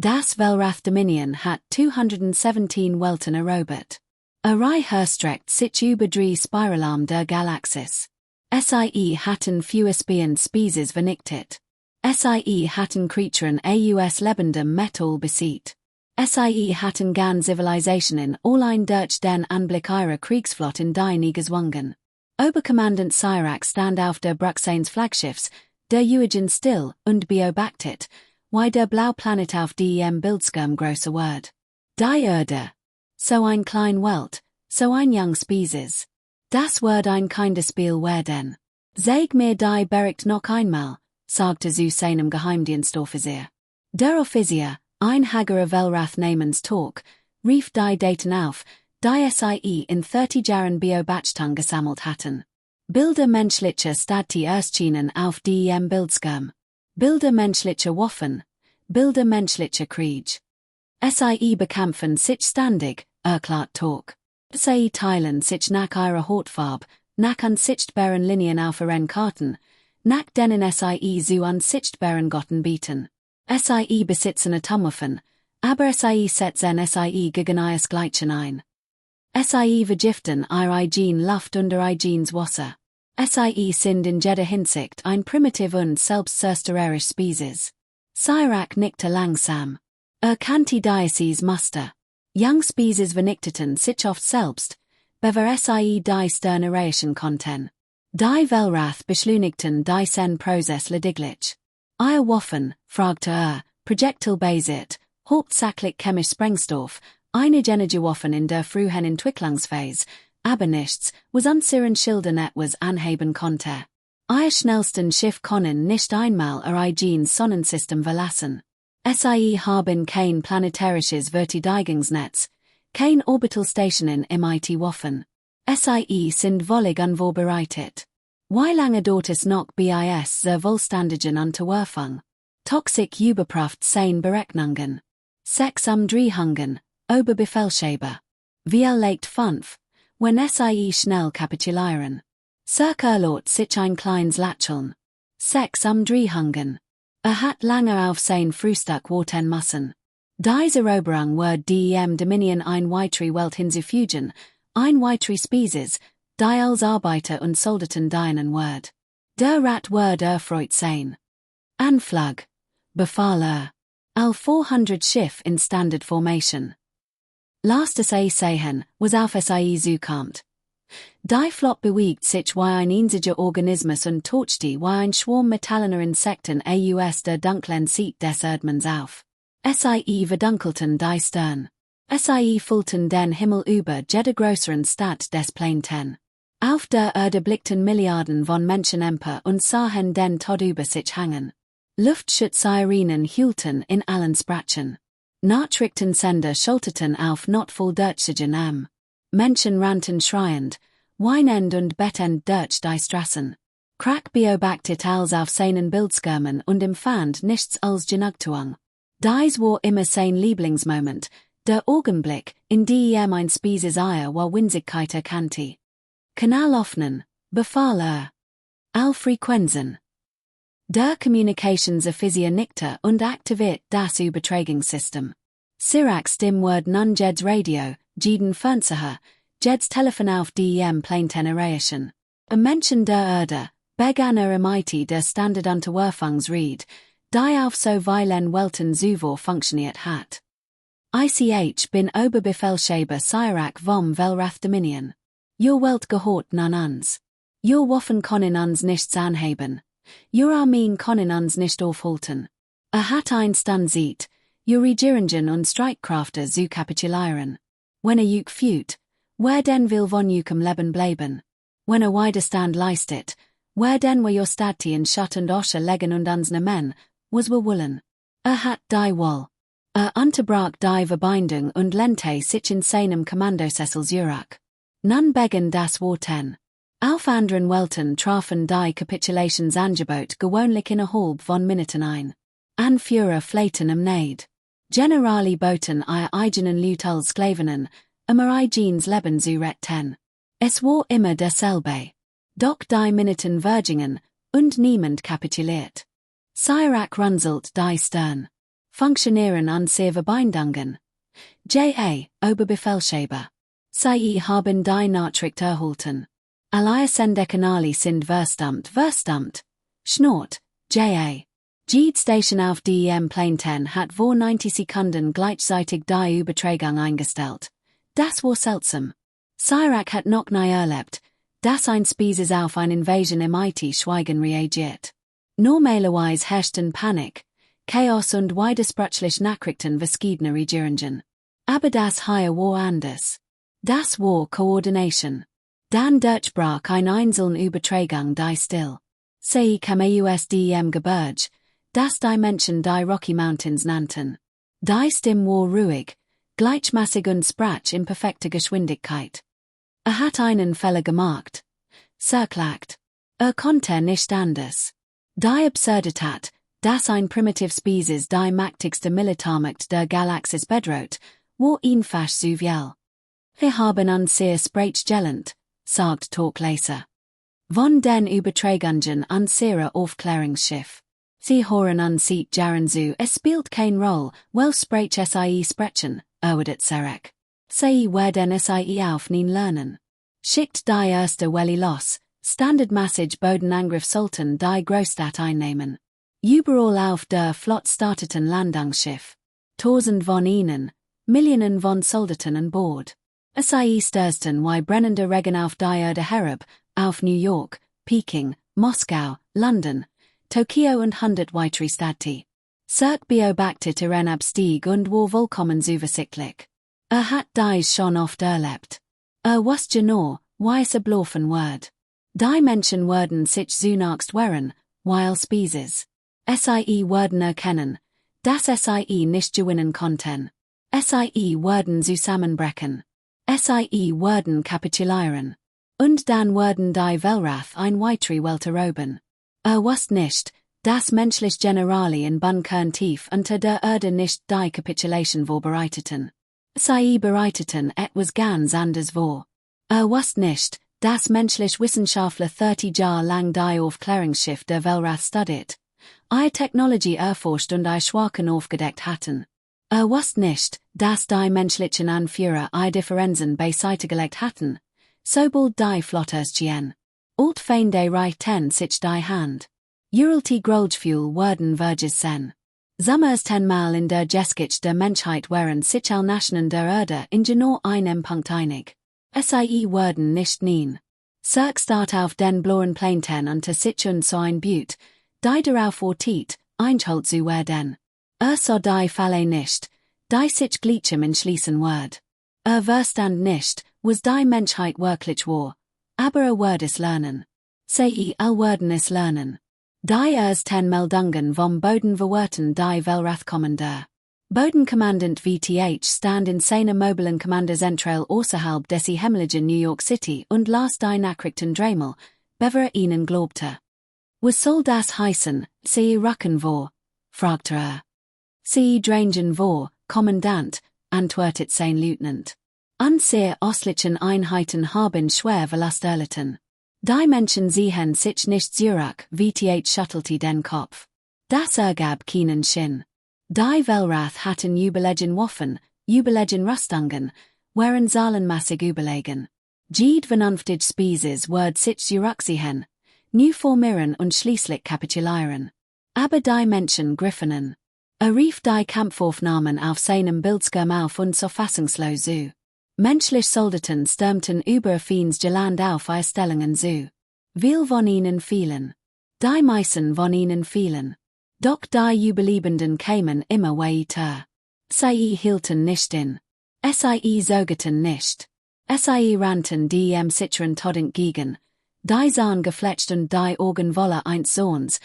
Das Weltraumdominion hat 217 Welten erobert. Herstreckt sich über drei Spiralarm der Galaxis. Sie hatten Feuerspielen Species vernichtet. Sie hatten Creaturen aus lebendem Metall besiegt. Sie hatten gan Zivilisationen allein durch den Anblick ihrer Kriegsflotten die nie gezwungen. Oberkommandant Cyrax stand auf der Brücke seines Flaggschiffs, der Eugen still und beobachtet, wie der Blauplanet auf dem Bildschirm größer wird. Die Erde. So ein klein Welt, so ein young Species. Das wird ein Kinderspiel werden. Sag mir die Bericht noch einmal, sagte zu seinem Geheimdienstoffizier. Der Offizier, ein hagerer Weltrath-Namens-Talk, rief die Daten auf, die Sie in 30 Jahren beobachtung gesammelt hatten. Bilder menschlicher Stadtierschinen auf dem Bildschirm. Bilder menschlicher Waffen. Bilder menschlicher Krieg. Sie bekämpfen sich ständig, erklärt Talk. Sie teilen sich nach ihrer Hautfarbe, nach unsichtbaren Linien auf ihren Karten, nach denen Sie zu unsichtbaren Gotten bieten. Sie besitzen Atomwaffen, aber Sie setzen Sie gegen ihres Gleichen ein. Sie vergiften ihr eigen Luft und eigenes Wasser. Sie sind in jeder Hinsicht ein primitiv und selbstzerstörerisches Species. Cyrax nickte langsam. Kannte dieses Muster. Young Species vernichteten sich oft selbst, bevor Sie die Stern erreichen konnten. Die Weltrath beschleunigten diesen Prozess lediglich. Ihr Waffen, fragte Projektilbasiert, hauptsächlich chemisch Sprengstoff, einige Energiewaffen in der frühen Entwicklungsphase, aber nichts, was unseren Schildern etwas anheben konnte. Ihr schnellsten Schiff können nicht einmal ihr eigenes Sonnensystem verlassen. Sie haben kein planetarisches Verteidigungsnetz, kein Orbitalstationen im IT-Waffen. Sie sind völlig unvorbereitet. Wie lange dauert es noch bis zur vollständigen Unterwerfung? Toxic überprüft sein Berechnungen. 6 Drehungen, Oberbefehlshaber. Wir legt 5, wenn Sie schnell kapitulieren. Circa lot sich ein kleines Lächeln. 6 Drehungen. Hat lange auf sein Frühstück warten müssen. Diese Eroberung wird dem Dominion ein weitere Welt hinzufügen, ein weitere Species, die als Arbeiter und Soldaten dienen wird. Der Rat wird erfreut sein. Anflug. Befahl All 400 Schiff in Standard Formation. Lasst sehen, was auf Sie zukommt. Die Flot bewegt sich wie ein einziger Organismus und taucht wie ein Schwarm metallener Insekten aus der dunklen Seite des Erdmanns auf. Sie verdunkelten die Stern. Sie füllten den Himmel über jeder größeren Stadt des Planeten. Auf der Erde blickten Milliarden von Menschen empor und sahen den Tod über sich hängen. Luftschutzsirenen hüllten in allen Sprachen. Nachrichtensender schulterten auf notvolldeutschen Am. Menschen rannten schreiend, weinend und bettend durch die Straßen. Crack beobachtet als auf seinen Bildschirmen und empfand nichts als Genugtuung. Dies war immer sein Lieblingsmoment, der Augenblick, in dem ein Species war Winzigkeit erkannte. Kanal öffnen, befahl All Frequenzen. Der Communicationsoffizier nickte und aktiviert das Übertragungssystem. Cyrax Stimme wird nun Jeds Radio, jeden Fernseher, Jeds Telefon auf dem Planeten erreichen. Menschen der Erde, begannen im der Standardunterwerfungsried, die auf so vielen Welten zuvor funktioniert hat. Ich bin Oberbefehlshaber Cyrax vom Weltraumdominion. Your Welt gehört nun uns. Your Waffen können uns nichts anheben. Your Armeen können uns nicht aufhalten. Hat ein Stand sieht, your Regierungen und Streitkräfte zu kapitulieren. Wenn juk fühlt, wer denn will von jukem Leben bleiben? Wenn Widerstand leistet, wer denn will your Stati in Schatten und Osche legen und unsne Men, was wir wollen? Hat die Woll. Unterbrach die Verbindung und lente sich in seinem Kommandosessel zurück. Nun begann das Warten. Auf anderen Welten trafen die Capitulationsangebot gewöhnlich innerhalb von Minuten ein. Anführer flehten Neid. Generali boten ihr eigenen Leute als Sklavinnen, ihr eigenes Leben zu retten. Es war immer derselbe. Doch die Minuten vergingen, und niemand kapituliert. Cyrax runzelt die Stern. Funktionieren unsere Verbindungen. J.A. Oberbefehlshaber. Sie haben die Nachricht erhalten. Alle Sendekanäle sind verstummt. Schnort, J.A. Jede Station auf dem Planeten hat vor 90 Sekunden gleichzeitig die Übertragung eingestellt. Das war seltsam. Sirac hat noch nie erlebt, dass ein Spezies auf eine Invasion im Schweigen reagiert. Normalerweise herrschten Panik, Chaos und widersprüchliche Nachrichten verschiedener Regierungen. Aber das hier war anders. Das war Koordination. Dann durchbrach ein einzelne Übertragung die still. Sie kam aus dem Gebirge, das die Menschen die Rocky Mountains nannten. Die Stimme war ruhig, gleichmäßig und sprach in perfekter Geschwindigkeit. Hat einen Fehler gemacht. Zerklagt. Konnte nicht anders. Die Absurdität, dass ein primitive Spezies die mächtigste Militärmacht der Galaxis bedroht, war einfach zu viel. Wir haben uns sehr sprachgelend, sagt Talkleser. Von den Übertragungen unserer Aufklärungsschiff. Sie hören uns seit Jahren zu, es spielt keine Rolle, welche Sprache Sie sprechen, erwidert Sarek. Sie werden Sie aufnehmen lernen. Schickt die erste Welle los, standardmäßig Bodenangriff sollten die Großstadt einnehmen. Überall auf der Flot starteten Landungsschiff. Tausend von ihnen, Millionen von Soldaten an Bord. Sie stürzten wie brennende Regen auf die Erde herab, auf New York, Peking, Moskau, London, Tokio und 100 weitere Städte. Cirque beobachtet ihren Abstieg und war vollkommen zuversichtlich. Hat dies schon oft erlebt. Wusste nur, wie es ablaufen wird. Die Menschen werden sich zunächst wehren, weil Spezies. Sie werden erkennen, dass Sie nicht gewinnen konnten. Sie werden zusammenbrechen. Sie werden kapitulieren. Und dann werden die Weltrath ein weitere Welt erobern. Wusste nicht, dass menschliche Generale in Bunkern tief unter der Erde nicht die Kapitulation vorbereiteten. Sie bereiteten etwas ganz anderes vor. Wusste nicht, dass menschliche Wissenschaftler 30 Jahre lang die Aufklärungsschiff der Weltrath studiert, Technologie erforscht und Schwachen aufgedeckt hatten. Wusste nicht, dass die menschlichen Anführer Differenzen beiseite gelegt hatten, sobald die Flotte erschien. Alt Feinde reichten sich die Hand. Uralty Groldfuel werden Verges sen. Summers 10-mal in der Geschichte der Menschheit waren sich alle Nationen der Erde in genau einem Punkt einig. Sie werden nicht nie. Cirque start auf den blauen Planeten unter sich und so ein Butte, die darauf wartet, eingeholt zu werden. So die Falle nicht, die sich gleichem entschließen wird. Verstand nicht, was die Menschheit wirklich war, aber wird es lernen. Sie werden es lernen. Die ersten Meldungen vom Boden verwerten die Weltrathkommandeur. Bodenkommandant VTH stand in seiner mobilen Kommandozentrale außerhalb des hemeligen New York City und las die Nachrichten dreimal, bevor ihnen glaubte. Was soll das heißen, Sie rücken vor? Fragte er. Sie drängen vor, Kommandant, antwortet sein Lieutenant. Unsere östlichen Einheiten haben schwer Verlust erlitten. Die Menschen sehen sich nicht zurück, VTH schüttelte den Kopf. Das ergab keinen Sinn. Die Weltrath hatten Jubiläen Waffen, Jubiläen Rüstungen, waren zahlenmäßig überlegen. Jede vernünftige Spezies wird sich zurückziehen, neu formieren und schließlich kapitulieren. Aber die Menschen griffen. Rief die Kampfaufnahmen auf seinem Bildschirm auf und so fassungslos zu. Menschliche Soldaten stürmten über Fiends Land auf Stellungen zu. Viel von ihnen fielen. Die meisten von ihnen fielen. Doch die Überlebenden kamen immer weiter. Sie hielten nicht in. Sie sorgten nicht. Sie rannten dem sicheren Tod entgegen. Die sahen geflecht und die Augen voller eines Sohns,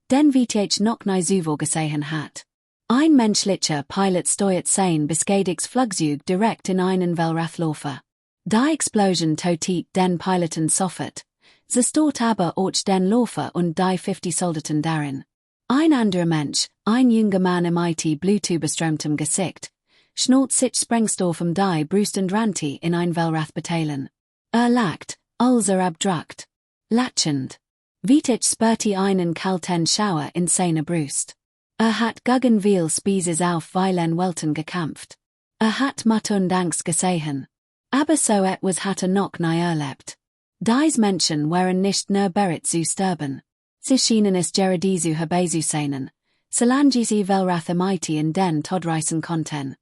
den VTH noch nie zuvor gesehen hat. Ein menschlicher Pilot steuert sein beschädigtes Flugzeug direkt in einen Weltrathläufer. Die Explosion tötet den Piloten sofort. Zerstört aber auch den Läufer und die 50 Soldaten darin. Ein anderer Mensch, ein junger Mann mit blutüberströmtem Gesicht, schnurrt sich Sprengstoff die Brust und rannte in ein Weltrath-Bataillon. Lacht, als abdruckt. Latschend. VTH spürte einen kalten Schauer in seiner Brust. Hat gegen viel Spezies auf Weilen Welten gekämpft. Hat Mut und Angst gesehen. Aber so etwas hatte noch nie erlebt. Dies Menschen waren nicht nur bereit zu sterben. Sie schienen es gerade zu herbeizuseinen, solange sie Weltrath mighty in den Todreisen konnten.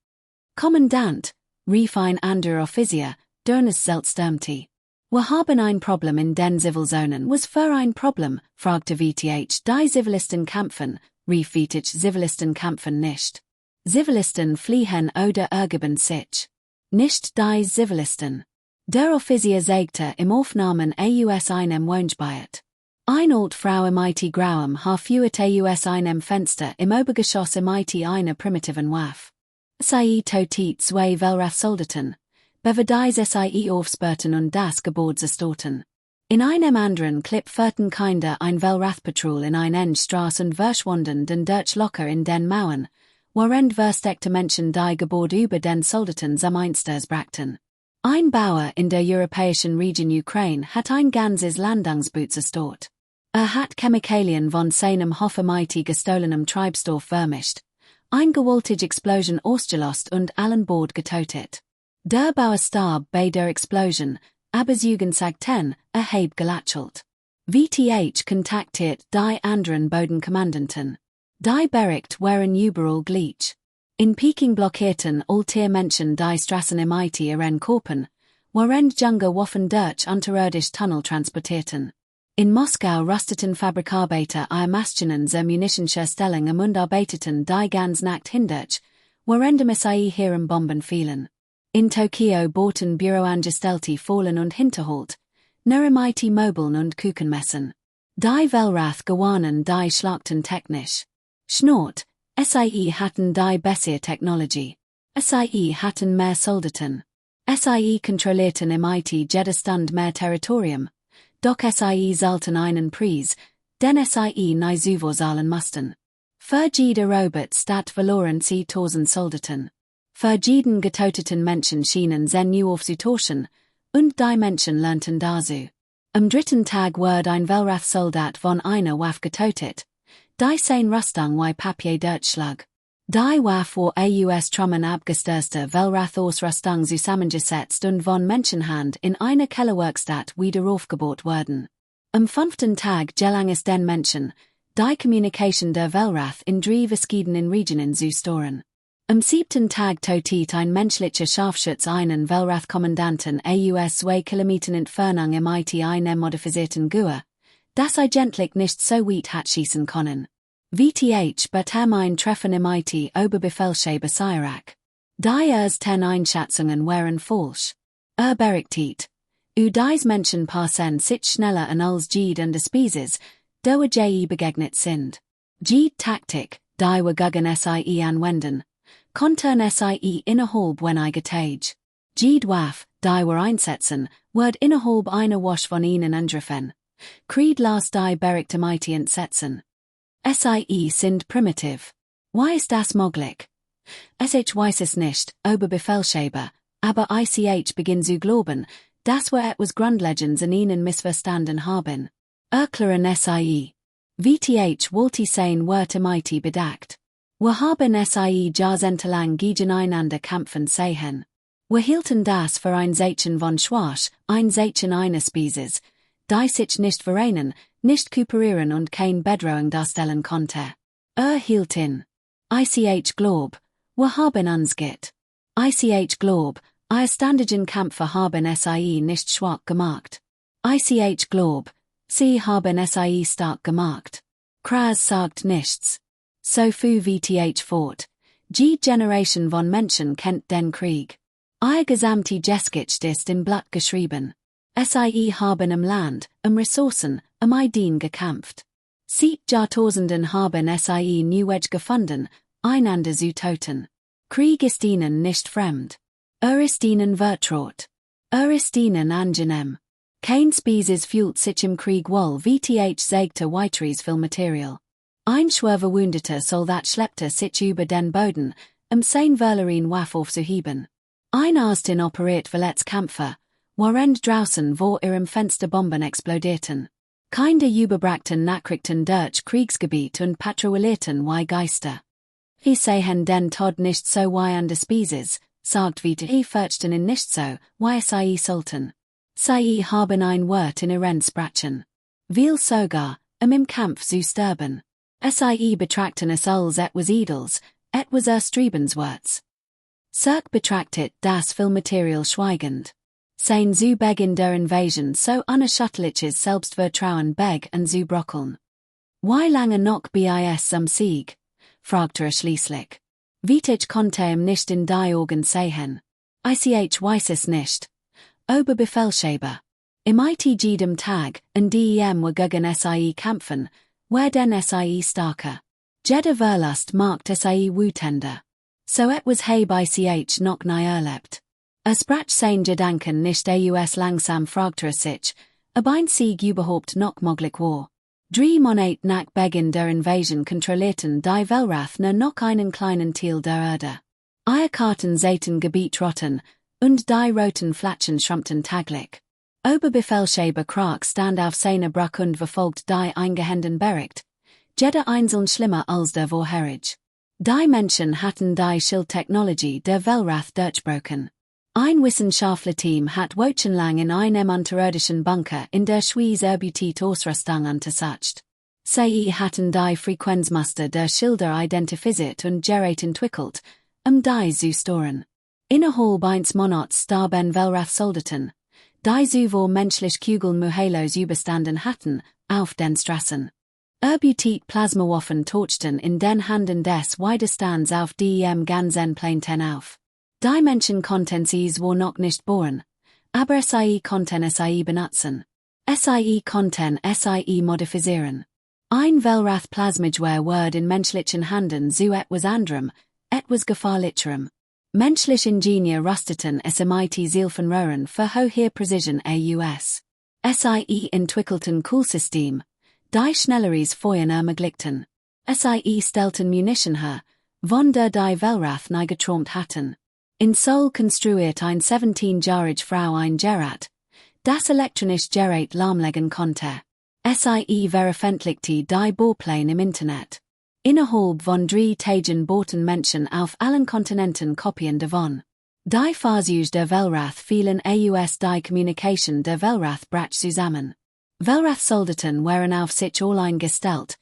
Kommandant, rief ein anderer Offizier, Dernes Seltstürmte. Wir haben ein Problem in den Zivilzonen. Was für ein Problem? Fragte VTH. Die Zivilisten kämpfen, rief VTH. Zivilisten kämpfen nicht. Zivilisten fliehen oder ergeben sich. Nicht die Zivilisten. Der Offizier sagte im Aufnahmen aus einem Wohngebäude. Eine alte Frau im IT grauem führt aus einem Fenster im Obergeschoss im IT eine primitiven Waffe. Sie totet zwei Weltrath-Soldaten, bewe diese sie aufsperrten und das Gebäude zerstörten. In einem anderen Clip führten Kinder ein Weltrath-Patrol in eine Straße und verschwanden den Deutsch locker in den Mauern, während versteckte Menschen die Gebäude über den Soldaten zum Einsters brachten. Ein Bauer in der europäischen Region Ukraine hat ein ganzes Landungsboot zerstört. Hat Chemikalien von seinem hoffemighty gestohlenem Treibstoff vermischt. Ein gewaltige Explosion ausgelost und allen Bord getötet. Der Bauer starb bei der Explosion, aber Zeugen sagten, heb gelächelt. VTH kontaktiert die anderen Bodenkommandanten. Die Bericht waren überall gleich. In Peking blockierten all Menschen die Straßen im IT ihren Korpen, während Junge Waffen durch unterirdisch Tunnel transportierten. In Moskau rusteten Fabrikarbeiter ihre Maschinen zur Munitionsherstellung und arbeiteten die ganz Nacht hindurch, während Missile ihren Bomben fielen. In Tokio bauten Büroangestellte fallen und Hinterhalt, nur im IT Mobiln und Kuchenmessen. Die Weltrath gewannen die schlagten technisch. Schnort, SIE hatten die bessere Technologie. SIE hatten mehr Soldaten. SIE kontrollierten im IT jeder Stund mehr Territorium. Doch SIE sollten einen Preis, den SIE nie zuvor mussten. Für jede Robot statt verloren sie 1000 Soldaten. Für jeden getöteten Menschen schienen sie new aufzutauschen, und die Menschen lernten dazu. Am dritten Tag wurde ein Weltrath-Soldat von einer Waffe getötet. Die sein Rüstung wie Papier durchschlag. Die Waffe war aus Trümmern abgestürzter Weltrath-Ausrüstung zusammengesetzt und von Menschenhand in einer Kellerwerkstatt wieder aufgebaut worden. Am 5. Tag gelang es den Menschen, die Kommunikation der Weltrath in 3 verschiedenen Regionen zu storen. Am 7. Tag totet ein menschlicher Scharfschütz einen Weltrath-Kommandanten aus 2 Kilometern Entfernung im IT einem modifizierten Guer, das eigentlich nicht so weit hat schießen können. VTH bekam ein Treffen im IT Oberbefehlshaber Sirac. Die ersten Einschätzungen waren falsch. Berichtet. Dies Menschen passen sich schneller an als Jede und Spezies, der je begegnet sind. Jede Taktik, die wir gegen SIE anwenden, konnten SIE innerhalb weniger Tage. Jede Waffe, die wir einsetzen, wird innerhalb einer Woche von ihnen angegriffen. Krieg las die Berichte im IT entsetzen. SIE sind primitiv. Why ist das möglich? Ich weiß es nicht, Oberbefehlshaber, aber ich beginn zu glauben, dass wir etwas Grundlegendes in ihnen missverstanden haben. Erklären SIE. VTH wollte sein Wort im IT bedacht. Wir haben SIE jahrzehntelang gegeneinander kämpfen sehen. Wir hielten das für ein Zeichen von Schwach, ein Zeichen eines Spezies, die sich nicht vereinen, nicht kooperieren und kein Bedrohung darstellen konnte. Hielt in. ICH Glob, wir haben uns get. ICH Glob, ihr standardigen Kämpfer haben SIE nicht schwach gemacht. ICH Glob, sie haben SIE stark gemacht. Kras sagt nichts. So fu VTH fort. Die Generation von Menschen kennt den Krieg. Ihr gesamte Geschichte ist in Blut geschrieben. SIE haben im Land, Ressourcen, Ideen gekämpft. Seit Jahrtausenden haben SIE Neuweg gefunden, einander zu töten. Krieg ist ihnen nicht fremd. Ist ihnen vertraut. Ist ihnen angenehm. Kein Spezies fühlt sich im Krieg wohl. VTH sagte weiteres Filmmaterial. Ein schwer verwundeter Soldat schleppte sich über den Boden, sein Valerin Waffe aufzuheben. Ein Arstin operiert verletzt Kämpfer, während draußen vor ihrem Fenster Bomben explodierten. Kinder Überbrachten Nachrichten durch Kriegsgebiet und Patrouillierten wie Geister. Wie sehen den Tod nicht so wie an der Spezies, sagt wie die fürchten in nicht so, wie sie sollten. Sie haben ein Wort in ihren Sprachen. Viel sogar, im Kampf zu sterben. Sie betrachten es als etwas Edels, etwas Erstrebenswerts. Cirque betrachtet das Filmmaterial schweigend. Sein zu Beginn der Invasion so unerschütterliches Selbstvertrauen beg und zu brockeln. Wie lange noch bis zum Sieg? Fragt schließlich. Ich konnte nicht in die Augen sehen. Ich weiß es nicht. Oberbefehlshaber. Im jedem Tag, in dem wir gegen Sie kämpfen, werden Sie starker. Jede Verlust macht Sie wütender. So etwas habe ich noch nie erlebt. Sprach sein Gedanken nicht aus langsam fragte sich, ob ein Sieg überhaupt noch möglich war. 3 Monate nach Beginn der Invasion kontrollierten die Weltrathner noch einen kleinen Teil der Erde. Ihre Karten sahen Gebiet rotten, und die roten Flächen schrumpften täglich. Oberbefehlshaber Krag stand auf seiner Brücke und verfolgt die eingehenden Bericht. Jeder einzeln schlimmer als der vorherige. Die Menschen hatten die Schildtechnologie der Weltrath durchbrochen. Ein Wissenschaftler-Team hat wochenlang in einem unterirdischen Bunker in der Schweiz erbeutete Ausrüstung untersucht. Sie hatten die Frequenzmuster der Schilder identifiziert und Gerät entwickelt, die zu storen. Innerhalb eines Monats starben Weltrath-Soldaten, die zuvor menschlich Kugeln mühelos überstanden hatten, auf den Straßen. Erbeutete Plasmawaffen tauchten in den Händen des Widerstands auf dem ganzen Planeten auf. Die Menschen konnten sie zwar noch nicht bohren, aber sie konnten sie benutzen. Sie konnten sie modifizieren. Ein Weltrath-Plasmidware wird in menschlichen Händen zu etwas anderem, etwas Gefahrlicherem. Menschliche Ingenieur rüsteten es mit Zielfernrohren für hohe Precision aus. Sie entwickelten Kühlsystem, die schnelleres Feuern ermöglichten. Sie stellten Munition her, von der die Weltrath nie geträumt hatten. In Seoul konstruiert ein 17-jährige Frau ein Gerät, das elektronisch Gerät lahmlegen konnte. Sie veröffentlichte die Bohrpläne im Internet. Innerhalb von 3 Tagen boten Menschen auf allen Kontinenten Kopien davon. Die Fahrzeuge der Weltrath fielen aus die Kommunikation der Weltrath brach zusammen. Weltrath-Soldaten waren auf sich allein gestellt,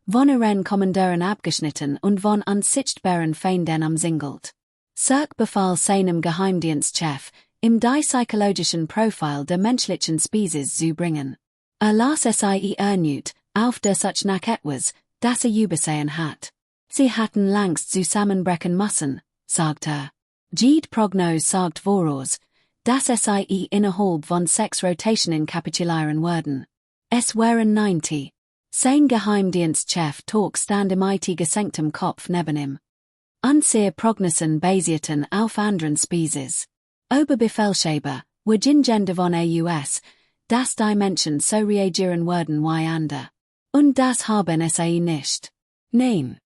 von ihren Kommandeuren abgeschnitten und von unsichtbaren Feinden umsingelt. Cirque befahl seinem Geheimdienstchef, ihm die psychologischen Profil der menschlichen Spezies zu bringen. Las sie erneut, auf der Such nach etwas, das übersehen hat. Sie hatten längst zusammenbrechen müssen, sagt er. Jede Prognose sagt voraus, dass sie innerhalb von 6 Rotationen kapitulieren würden. Es waren 90. Sein Geheimdienstchef Talk stand mit gesenktem Kopf neben ihm. Unsere Prognosen basierten auf anderen Spezies. Oberbefehlshaber, Wagingender von aus, dass die Menschen so reagieren würden wie andere. Und das haben sie nicht. Nein.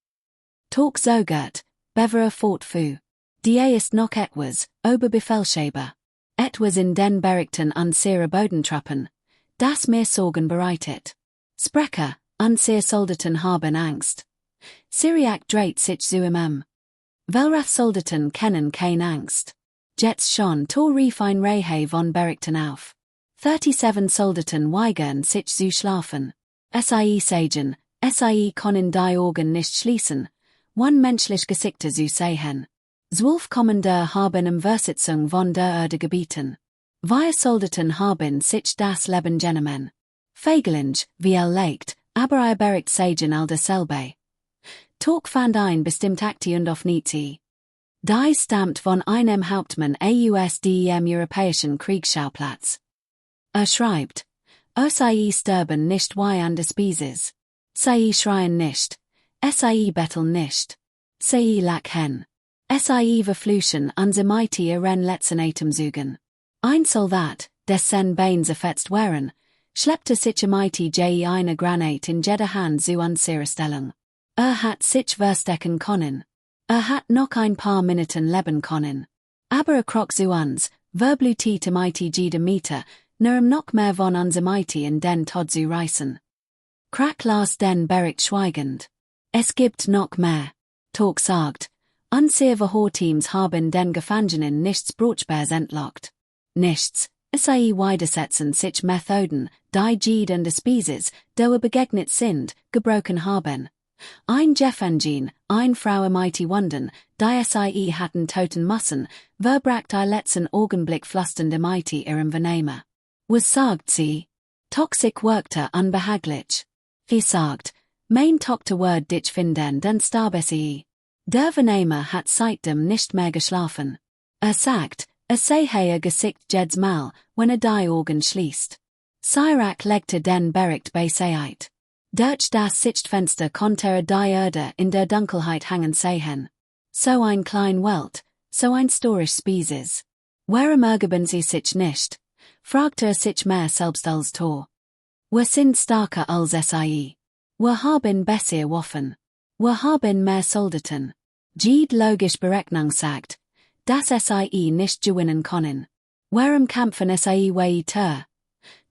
Talk sogat, beverer fortfu. Die ist noch etwas, Oberbefehlshaber. Etwas in den Berichten unserer Bodentruppen, das mir Sorgen bereitet. Sprecher, unsere Soldaten haben Angst. Syriac dreht sich zu Weltrath-Soldaten kennen keine Angst. Jets schon rief ein Reihe von Berichten auf. 37 Soldaten weigern sich zu schlafen. Sie sagen, sie können die Augen nicht schließen, menschlich Gesichter zu sehen. 12 Kommandeur haben im Versitzung von der Erde gebeten. Wir Soldaten haben sich das Leben genommen. Fegelinge, wie legt, aber Bericht sagen all dasselbe. Talk fand ein bestimmt Akti und Offniti. Die stammt von einem Hauptmann aus dem europäischen Kriegsschauplatz. Schreibt, sie sterben nicht wie an der Spezies. Sie schreien nicht. Sie betteln nicht. Sie lachen. Sie verfluchen mit ihren letzten Atemzügen. Ein Soldat, dessen Beine zerfetzt waren, schleppte sich mit eine Granate in jeder Hand zu unserer Stellung. Hat sich verstecken können. Hat noch ein paar Minuten leben können. Aber krok zu uns, verblutete mit jedem Meter, noch mehr von unserem in den Tod zu reißen. Krack las den Bericht schweigend. Es gibt noch mehr. Talk sagt, unsere Horteams haben den Gefangenen nichts Brauchbares entlockt. Nichts, sei widersetzen sich Methoden, die Jede und Spezies, die begegnet sind, gebrochen haben. Ein Jeffengin, ein Frau mighty Wunden, die sie hatten toten müssen, verbracht die letzten Augenblick flüsternde mighty ihrem Vernehmer. Was sagt sie? Toxic wirkte unbehaglich. Wie sagt, mein Tochter Word dich finden den starb sie. Der Vernehmer hat seitdem nicht mehr geschlafen. Sagt, sei ihr Gesicht jedes Mal, wenn die Augen schließt. Sirac legte den Bericht bei Seit. Durch das Sichtfenster konnte die Erde in der Dunkelheit hängen sehen. So ein klein Welt, so ein storisch Spezies. Warum ergeben sie sich nicht? Fragte sich mehr selbst als Tor. Wir sind starker als sie. Wir haben besser Waffen. Wir haben mehr Soldaten. Jede logisch Berechnung sagt, dass sie nicht gewinnen können. Warum kämpfen sie weiter?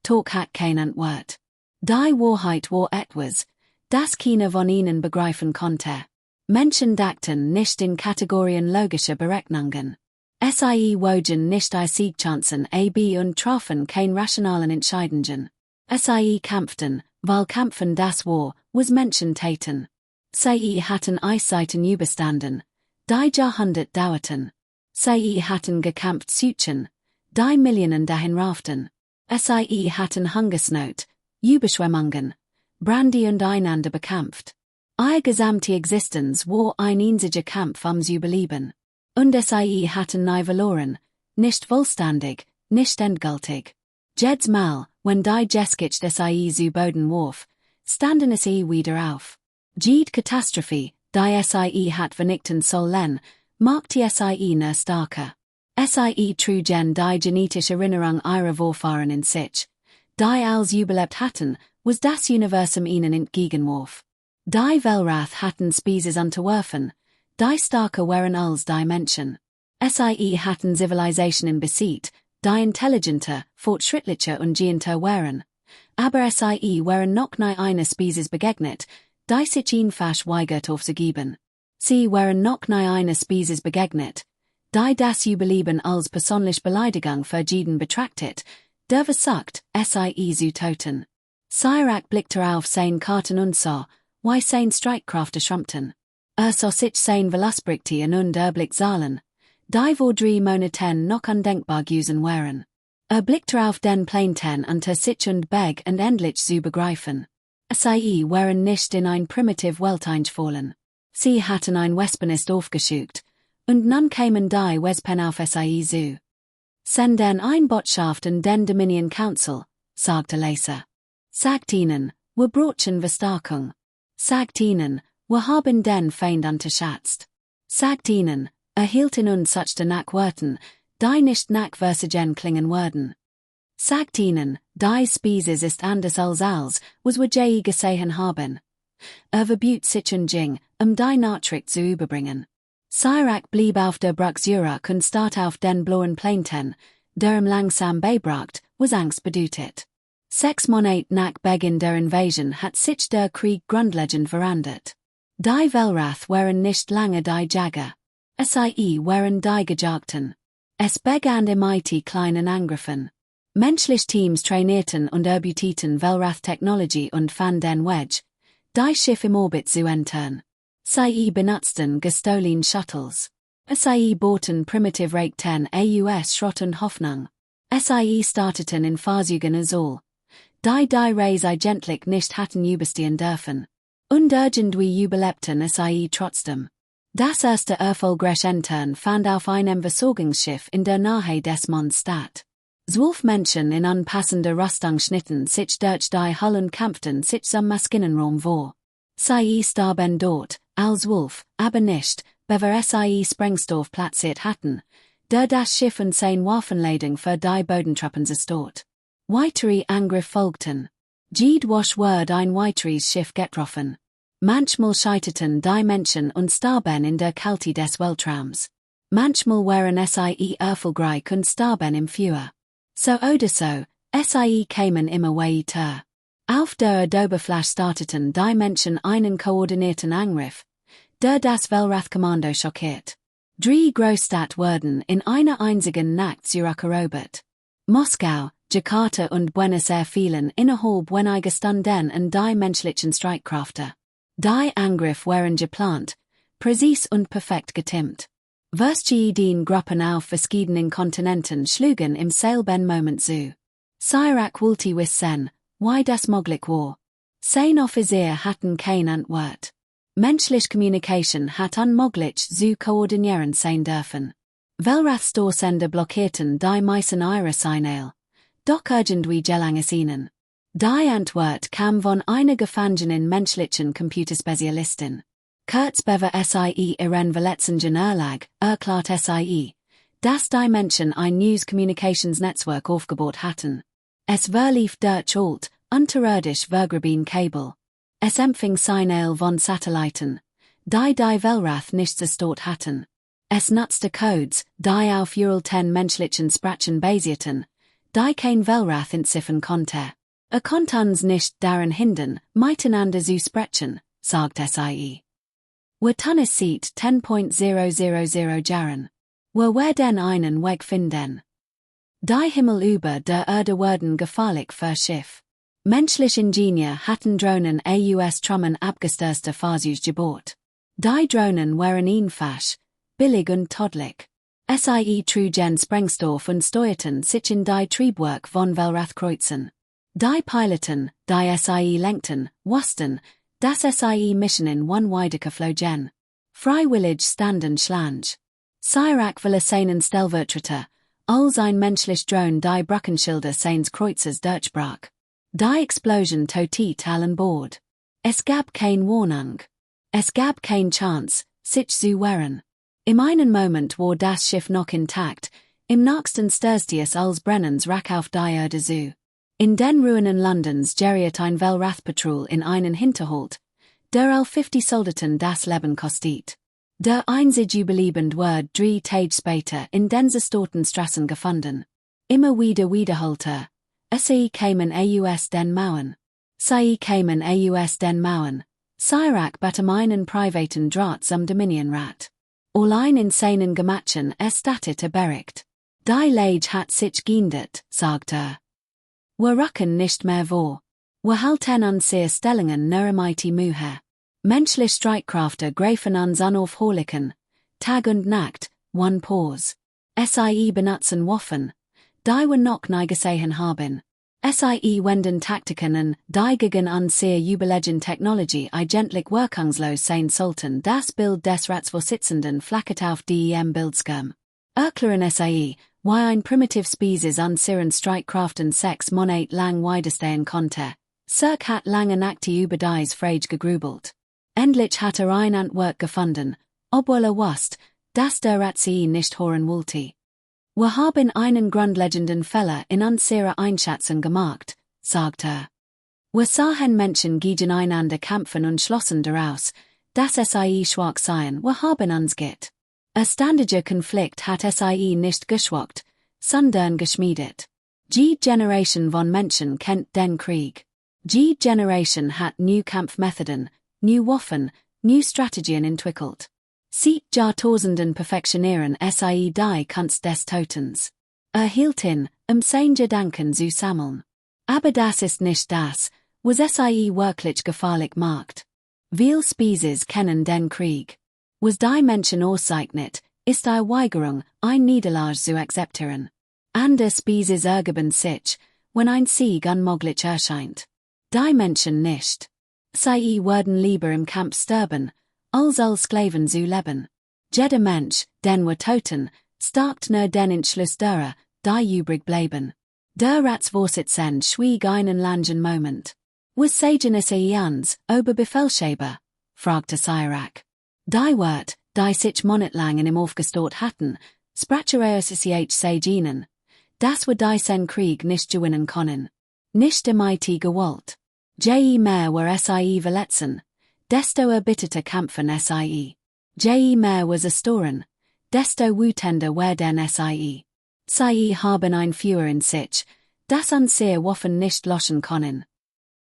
Talk hat kein Antwort. Die Wahrheit war etwas, das keiner von ihnen begreifen konnte. Menschen dachten nicht in Kategorien logischer Berechnungen. Sie wogen nicht die Siegchancen ab und trafen kein rationalen Entscheidungen. Sie kämpften, weil kämpfen das war, was Menschen täten. Sie hatten Eiszeiten überstanden, die Jahrhundert dauerten. Sie hatten gekämpft Süchen, die Millionen dahin rauften. Sie hatten Hungersnot, Überschwemmungen, Brandy und einander bekämpft. Ihre gesamte Existenz war ein einziger Kampf ums Überleben. Und sie hatten nie verloren, nicht vollständig, nicht endgültig. Jedes Mal, wenn die Jeskic sie zu Boden warf, standen sie wieder auf. Jede Katastrophe, die sie hat vernichten sollen, machte sie nur starker. Sie trugen die genetische Erinnerung ihrer Vorfahren in sich. Die als überlebt hatten, was das Universum ihnen entgegenwarf. Die Wellrath hatten Spezies unterworfen, die starker waren als die Menschen. Sie hatten Zivilisation in Besitz, die intelligenter, fortschrittlicher und gehender waren. Aber sie waren noch nie einer Spezies begegnet, die sich einfach weigert aufzugeben. Sie waren noch nie einer Spezies begegnet, die das Überleben als persönliche Beleidigung für jeden betrachtet, der versagt, sie zu töten. Sirac blickte auf sein Karten und sah, wie sein Streitkraft schrumpften. Sah sich sein Velasbrickte und Blick Zahlen, die vor 3 Monaten noch undenkbar gewesen waren. Blickte auf den Planeten unter sich und beg und endlich zu begreifen. Sie waren nicht in ein primitiv Welt eingefallen. Sie hatten ein Wespennest aufgeschickt, und nun kämen die Wespen auf sie zu. Senden ein Botschaft in den Dominion Council, sagte Leser. Sagt ihnen, wir brauchen Verstärkung. Sagt ihnen, wir haben den Feind unterschätzt. Sagt ihnen, erhielten uns solche Nachwörten, die nicht nachversigen klingen würden. Sagt ihnen, die Spezies ist anders als, was wir je gesehen haben. Verbüht sich und ging, die Nachricht zu überbringen. Sirac blieb auf der Bruxura und start auf den blauen Planeten, der langsam beibracht, was Angst bedeutet. 6 Monate nach Beginn der Invasion hat sich der Krieg grundlegend verändert. Die Wellrath waren nicht lange die Jäger. Sie waren die Gejagten. Es begann mighty kleinen Angriffen. Menschliche Teams trainierten und erbüteten Wellrath-Technologie und fanden den Wedge, die Schiff im Orbit zu entern. Sie benutzten gestohlene Shuttles. Sie boten primitiv Raketen aus Schrott und Hoffnung. Sie starteten in Fahrzeugen Azul. Die Reise eigentlich nicht hatten überstehen dürfen. Und irgendwie überlebten sie trotzdem. Das erste erfolgreiche Entern fand auf einem Versorgungsschiff in der Nähe des Monds statt. 12 Menschen in unpassender Rüstung schnitten sich durch die Hull und kämpften sich zum Maschinenraum vor. Sie starben dort, als Wolf, aber nicht, bevor sie Sprengstoff platziert hatten, der das Schiff und sein Waffenladung für die Bodentruppen zerstört. Weitere Angriffe folgten. Jede Woche wurde ein weiteres Schiff getroffen. Manchmal scheiterten die Menschen und starben in der Kälte des Weltraums. Manchmal waren sie erfolgreich und starben im Feuer. So oder so, Kämen immer weiter. Auf der Adobe-Flash starteten die Menschen einen koordinierten Angriff, der das Weltraumkommando schockiert. Drei Großstadt wurden in einer einzigen Nacht zurückerobert. Moskau, Jakarta und Buenos Aires fielen innerhalb weniger Stunden an die menschlichen Streitkräfte. Die Angriff waren geplant, präzis und perfekt getimt. Verschiedene Gruppen auf verschiedenen Kontinenten schlugen im selben Moment zu. Sirac wollte wissen, wie das möglich war. Sein Offizier hatten keine Antwort. Menschliche Communication hat unmöglich zu koordinieren sein dürfen. Weltraumsender blockierten die meisten ihrer Signal. Doch irgendwie gelang es ihnen. Die Antwort kam von einer gefangenen menschlichen Computerspezialistin. Kurz bevor SIE ihren verletzenden Erlag erklärt SIE, dass die Menschen ein News Communications Netzwerk aufgebaut hatten. Es verlief durch alt, unterirdisch vergraben Kabel. Es empfing Signal von Satelliten, die Weltraum nicht zerstört hatten. Es nutzte Codes, die auf uralten menschlichen Sprachen basierten, die kein Weltraum entziffern konnte. Konnte uns nicht daran hindern, miteinander zu sprechen, sagt SIE. Wir tun es seit 10.000 Jahren. Wir werden einen Weg finden. Die Himmel über der Erde wurden gefährlich für Schiff. Menschliche Ingenieur hatten Drohnen aus Trümmern abgestürzter Fahrzeuge gebaut. Die Drohnen waren einfach, billig und tödlich. SIE trugen Sprengstoff und steuerten sich in die Triebwerk von Weltraumkreuzen. Die Piloten, die SIE lenkten, wussten, dass SIE Missionen unweilige flogen. Freiwillig standen schlange. Sirac will seinen Stellvertreter, als ein menschlich Drone die Brückenschilder seines Kreuzers durchbrach. Die Explosion tötete allen Bord. Es gab keine Warnung. Es gab keine Chance, sich zu wehren. Im einen Moment war das Schiff noch intakt, im nächsten stürzte es als brennens Wrack auf die Erde zu. In den Ruinen Londons geriet ein Weltraumpatrol in einen Hinterhalt, der 50 Soldaten das Leben kostet. Der einzige Überlebende wurde 3 Tage später in den zerstörten Straßen gefunden. Immer wieder wiederholte. Kämen aus den Mauern. Kämen aus den Mauern. Sirac bat einen privaten Draht zum Dominionrat. Allein in seinen Gemachen erstattet bericht. Die Lage hat sich geändert, sagt er. Wir rücken nicht mehr vor. Wir halten uns sehr Stellungen nur mighty Mühe. Menschliche Streitkräfte greifen uns unaufhörlichen, Tag und Nacht, one pause. SIE benutzen Waffen, die wir noch nie gesehen haben. SIE wenden Taktiken an, die gegen uns sehr überlegen Technologie eigentlich wirkungslos sein sollten. Das Bild des Ratsvorsitzenden flackert auf dem Bildschirm. Erklären SIE, wie ein primitive Spezies unseren Streitkräften 6 Monate lang widerstehen konnte. Cirque hat lange Nachte über dies Frage gegrübelt. Endlich hat ein Antwort gefunden, obwohl wusste, dass der Rat nicht hören wollte. Wir haben einen grundlegenden Fehler in unserer Einschätzung gemacht, sagt er. Wir sahen Menschen gegeneinander kämpfen und schlossen daraus, dass SIE schwach seien. Wir haben uns get. Ständiger Konflikt hat SIE nicht geschwächt, sondern geschmiedet. Die Generation von Menschen kennt den Krieg. Die Generation hat new Kampfmethoden, new Waffen, new Strategien entwickelt. Seit Jahrtausenden perfektionieren SIE die Kunst des Totens. Hielten, seine Gedanken zu sammeln. Aber das ist nicht das, was SIE wirklich gefährlich macht. Viele Spezies kennen den Krieg. Was die Menschen auszeichnet, ist die Weigerung, ein Niederlage zu akzeptieren. Andere Spezies ergeben sich, wenn ein Sieg unmöglich erscheint. Die Menschen nicht. Sie würden lieber im Kampf sterben, als Sklaven zu leben. Jeder Mensch, den wir töten, starkt nur den Entschluss derer, die übrig bleiben. Der Ratsvorsitzende schwieg einen langen Moment. Was sagen es uns, Oberbefehlshaber? Fragte Sirac. Die Wort, die sich monatelang in ihm aufgestaut hatten, sprachen sich sagen, dass wir diesen Krieg nicht gewinnen können. Nicht mighty Gewalt. Je mehr wir SIE verletzen, desto erbitterter kämpfen SIE. Je mehr wir zerstören, desto wütender werden SIE. Sie haben ein Feuer in sich, Das unser waffen nicht loschen können.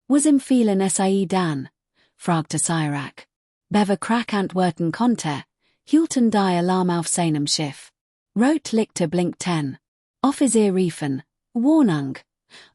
Was im vielen Sie dan? Fragte Cyrak. Bever krak antworten konnte, hielten die Alarm auf seinem Schiff. Rot Lichter blinkten. Offizier riefen, Warnung.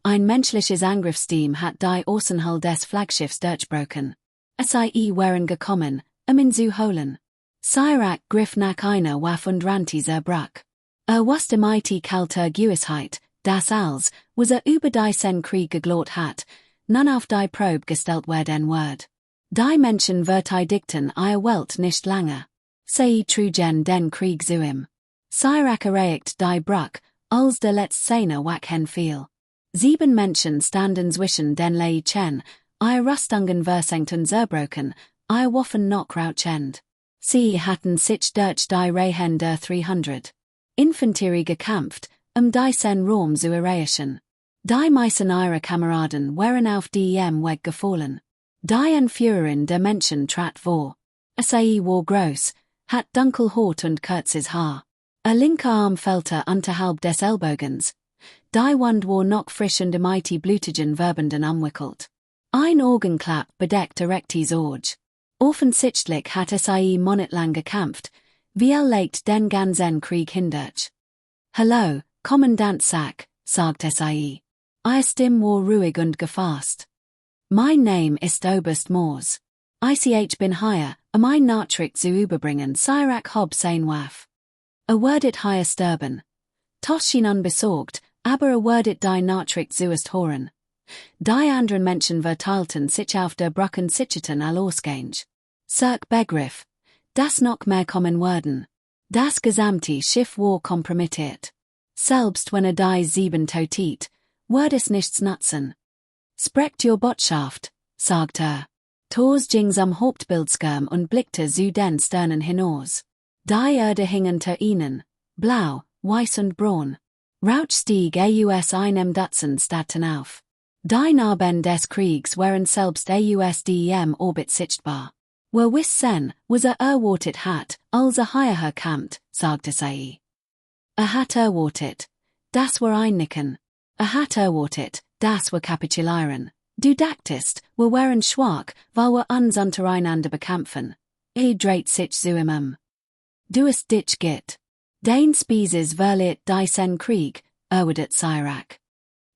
Ein menschliches Angriffsteam hat die Außenhull des Flaggschiffs durchbrochen. Sie waren gekommen, ihn zu holen. Cyrak griff nach einer Waffe und rannte zurück. Was die mighty kalte Gewissheit, das als, was über die Krieg geglot hat, nun auf die Probe gestellt werden wird. Die Menschen verteidigten ihre Welt nicht lange. Sie trugen den Krieg zu ihm. Cyrak erreicht die Brücke, als der letzte Szene wachen fiel. 7 Menschen standen zwischen den Leichen, ihre Rüstungen versenkten zerbrochen, ihre Waffen noch rauchend. Sie hatten sich durch die Reihen der 300 Infanterie gekämpft, die Raum zu erreichen. Die meisten ihrer Kameraden waren auf dem Weg gefallen. Die Anführerin der Menschen trat vor. Sie war groß, hat dunkel Haut und kurzes Haar. Linker Arm fehlte unterhalb des Ellbogens. Die Wund war noch frisch und mighty blutigen Verbanden umwickelt. Ein Augenklapp bedeckte Rektis Auge. Offensichtlich hatte sie monatelang gekämpft, wie legt den ganzen Krieg hindurch. Hallo, Kommandant Sack, sagte sie. Ihre Stimme war ruhig und gefasst. Mein Name ist Oberst Moors. Ich bin hier, mein Nachricht zu überbringen, Cyrak hob sein Waff. Wordet hier sterben. Toschien unbesorgt, aber wordet die Nachricht zuerst hören. Die anderen Menschen verteilten sich auf der Brücke und sicherten all Ausgänge. Cirque Begriff. Das noch mehr kommen werden. Das gesamte Schiff war kompromittiert. Selbst wenn die 7 totet, wird es nichts nutzen. Sprecht your Botschaft, sagte. Thors ging am Hauptbildschirm und blickte zu den Sternen hinaus. Die Erde hing unter ihnen, blau, weiß und braun. Rauch stieg aus einem Dutzend Staaten auf. Die Narben des Kriegs waren selbst aus dem Orbit sichtbar. Wissen, was erwartet hat, als hierher kamt, sagte sie. Hat erwartet. Das war ein Nicken. Hat erwartet, das war kapitulieren. Du dachtest, wir waren schwach, weil wir uns untereinander bekämpfen. Dreht sich zu ihm. Du hast dich git. Den Spezies verliert die Krieg, erwidert Cyrak.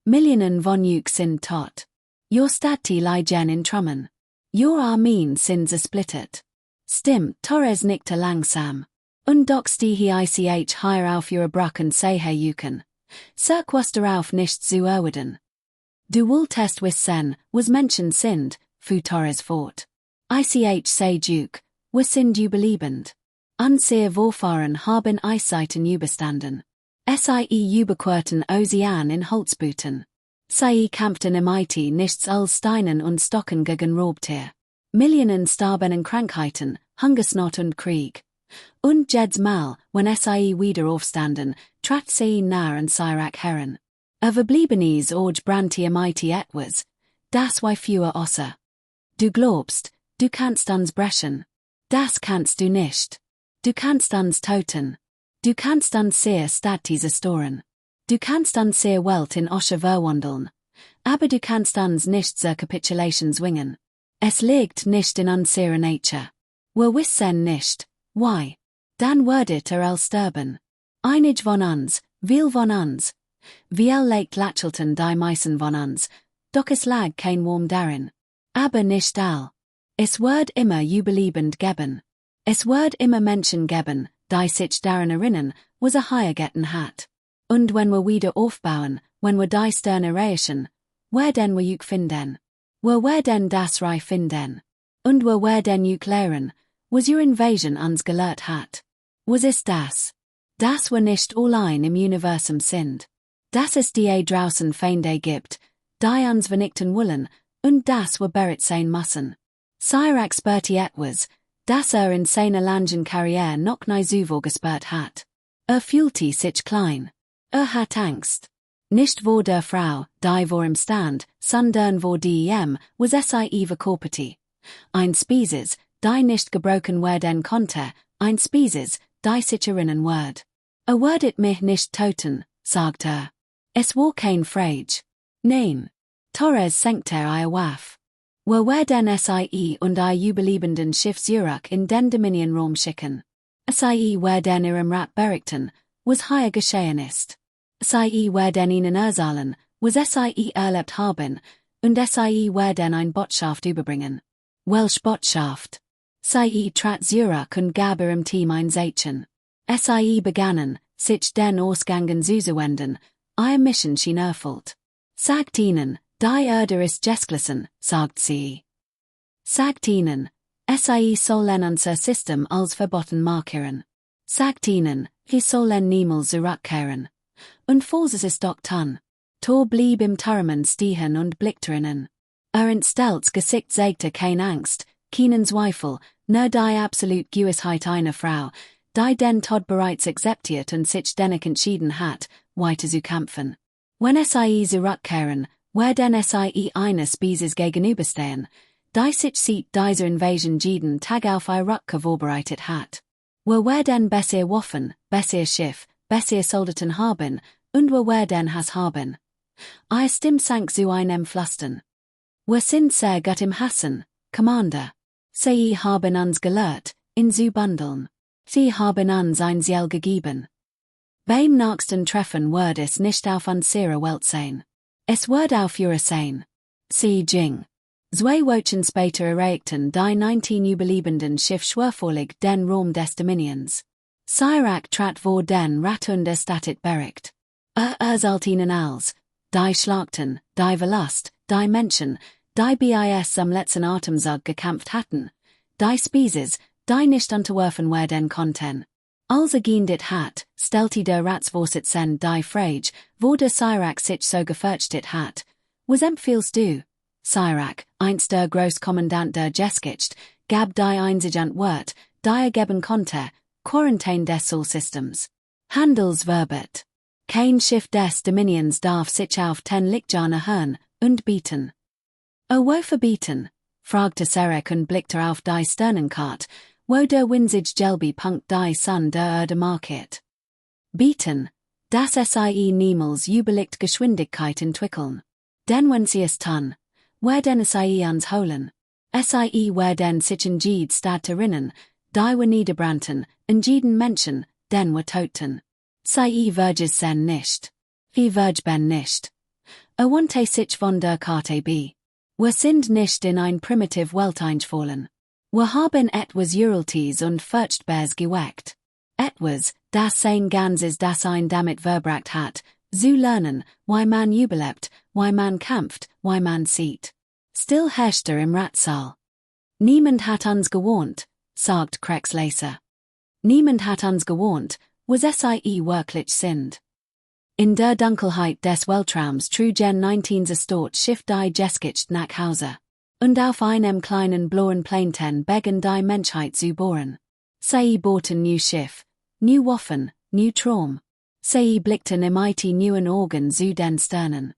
Millionen von euch sind tot. Your Stati liegen in Trümmen. Your Armeen sind zersplittert. Stimmt, Torres nickte langsam. Und doch stehe ich hier auf ihre Brücke und sehe juken. Cirque was darauf nicht zu erwidern. Du wolltest wissen, was Menschen sind, fuhr Torres fort. Ich sei Duke, was sind überlebend. Unsere Vorfahren haben Eiszeiten überstanden. Sie überquerten Ozean in Holzbooten. Sie kämpften im IT nichts als Steinen und Stocken gegen Raubtier. Millionen starben in Krankheiten, Hungersnot und Krieg. Und jedes Mal, wenn sie wieder aufstanden, trat sie nahe an Cyrak heran. Verbliebenes Orge brannte im IT etwas. Das war fewer Osser. Du glaubst, du kannst uns brechen. Das kannst du nicht. Du kannst uns töten. Du kannst uns sehr Stati zerstören. Du kannst uns sehr Welt in Osche verwandeln. Aber du kannst uns nicht zur Capitulation zwingen. Es liegt nicht in unserer Nature. Wir wissen nicht, why. Dann werdet all sterben. Einig von uns, viel von uns. Wir legt lachelten die meisten von uns, doch es lag kein Wurm darin. Aber nicht all. Es wird immer überlebend geben. Es wird immer Menschen geben, die sich daran erinnern, was hier getan hat. Und wenn wir wieder aufbauen, wenn wir die Sterne erreichen, werden wir euch finden. Wir werden das Reich finden. Und wir werden euch lehren, was your Invasion uns gelehrt hat. Was ist das? Das wir nicht allein im Universum sind. Das ist die draußen Feinde gibt, die uns vernichten wollen, und das wir bereit sein müssen. Cyrak spürte etwas, das in seiner langen Karriere noch nie zuvor gespürt hat. Fühlte sich klein. Hat Angst. Nicht vor der Frau, die vor ihm stand, sondern vor dem, was sie verkörperte. Ein Spezies, die nicht gebrochen werden konnte, ein Spezies, die sich erinnern wird. Werdet mich nicht töten, sagte er. Es war kein Frage. Nein. Torres senkte ihr Waff. Wer den Sie und ihr überlebenden Schiff Zurück in den Dominion-Raum schicken. Sie den ihrem Rat berichten, was hier geschehen ist. Sie den ihnen erzählen, was Sie erlebt haben, und Sie den ein Botschaft überbringen. Welche Botschaft? Sie trat Zurück und gab ihrem Team ein Zeichen. Sie begannen, sich den Ausgangen zu wenden, ihr Mission schien erfüllt. Sagt ihnen, die Erde ist geschlossen, sagt sie. Sagt ihnen, Sie sollen unser System als verboten markieren. Sagt ihnen, wir sollen niemals zurückkehren. Und falls es ist doch tan. Tor blieb im Turmen stehen und blickte ihnen. Stelz Gesicht zeigte keine Angst, keinen Zweifel, nur die absolut Gewissheit einer Frau, die den Tod bereits akzeptiert und sich dennoch entschieden hat, weiter zu kämpfen. Wenn Sie zurückkehren, den Sie einer Spezies gegenüberstehen, die sich seit dieser Invasion jeden Tag auf ihr Rückkehr vorbereitet hat. Wer den besser Waffen, besser Schiff, besser Soldaten haben, und wer den Hass haben. Ihr Stimme sank zu einem Flüstern. Wir sind sehr gut im Hassen, Commander. Sie haben uns gelehrt, in zu bundeln. Sie haben uns ein Ziel gegeben. Beim nächsten Treffen wird es nicht auf unserer Welt sein. Es wird auf ihrer sein. Sie ging. 2 Wochen später erreichten die 19 überlebenden Schiff schwerfällig den Raum des Dominions. Sirac trat vor den Rat und erstattet Bericht. Erzählt ihnen als, die Schlachten, die Verlust, die Menschen, die bis am letzten Atemzug gekämpft hatten, die Spezies, die nicht unterworfen werden konnten. Als geendet hat, stellte der Ratsvorsitzende die Frage, wo der Sirac sich so gefürchtet hat. Was empfiehlst du? Sirac, einst der Großkommandant der Geschichte, gab die einzige Antwort, die geben konnte, Quarantäne des Solsystems. Handelsverbot. Kein Schiff des Dominions darf sich auf den Lichtjahre hören und bieten. Wo verbieten? Fragte Serac und blickte auf die Sternenkarte, wo der winzige Gelbe-Punkt die Sonne der Erde markiert. Bieten, dass Sie niemals überlicht Geschwindigkeit entwickeln. Denn wenn sie es tun, werden Sie uns holen. Sie werden sich in jede Stadt erinnern, die wir niederbrannten, in jeden Menschen, den wir töten. Sie verges sen nicht. Wie verg ben nicht. Wante sich von der Karte b. Wir sind nicht in ein primitiv Welt eingefallen. Wir haben etwas Uraltes und Furchtbares geweckt. Etwas, das sein Ganzes das ein damit verbracht hat, zu lernen, wie man überlebt, wie man kämpft, wie man sieht. Still herrscht im Ratsaal. Niemand hat uns gewarnt, sagt Krexlaser. Niemand hat uns gewarnt, was Sie wirklich sind. In der Dunkelheit des Weltraums trugen 19 Stort Schiff die Geschichte nach Hause. Und auf einem kleinen blauen Planeten begann die Menschheit zu bohren. Sie bohrten new Schiff, new Waffen, new Traum. Sie blickten im IT neuen Organ zu den Sternen.